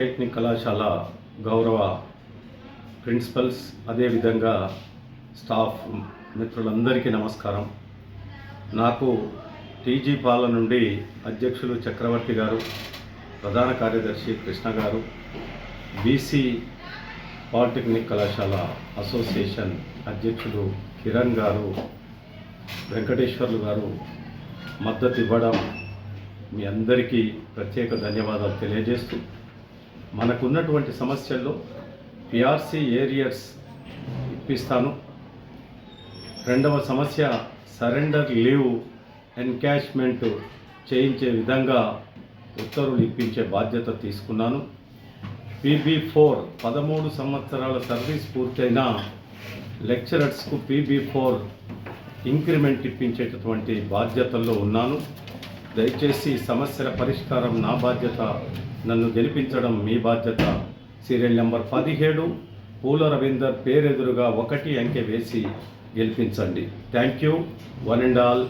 Technique కళాశాల గౌరవ principles, అదేవిధంగా స్టాఫ్ మిత్రులందరికీ నమస్కారం. నాకు టీజీ పాల నుండి అధ్యక్షులు చక్రవర్తి గారు, ప్రధాన కార్యదర్శి కృష్ణ గారు, బీసీ పాలిటెక్నిక్ కళాశాల అసోసియేషన్ అధ్యక్షులు కిరణ్ గారు, వెంకటేశ్వర్లు గారు మద్దతు ఇవ్వడం మీ అందరికీ ప్రత్యేక ధన్యవాదాలు తెలియజేస్తూ, మనకున్నటువంటి సమస్యల్లో పిఆర్సీ ఏరియర్స్ ఇప్పిస్తాను. రెండవ సమస్య సరెండర్ లీవ్ ఎన్కాష్మెంట్ చేయించే విధంగా ఉత్తర్వులు ఇప్పించే బాధ్యత తీసుకున్నాను. PB4 13 సంవత్సరాల సర్వీస్ పూర్తయిన లెక్చరర్స్కు PB4 ఇంక్రిమెంట్ ఇప్పించేటటువంటి బాధ్యతల్లో ఉన్నాను. దయచేసి సమస్యల పరిష్కారం నా బాధ్యత, నన్ను గెలిపించడం మీ బాధ్యత. సీరియల్ నెంబర్ 17 పూల రవీందర్ పేరెదురుగా 1 అంకె వేసి గెలిపించండి. Thank you, one and all.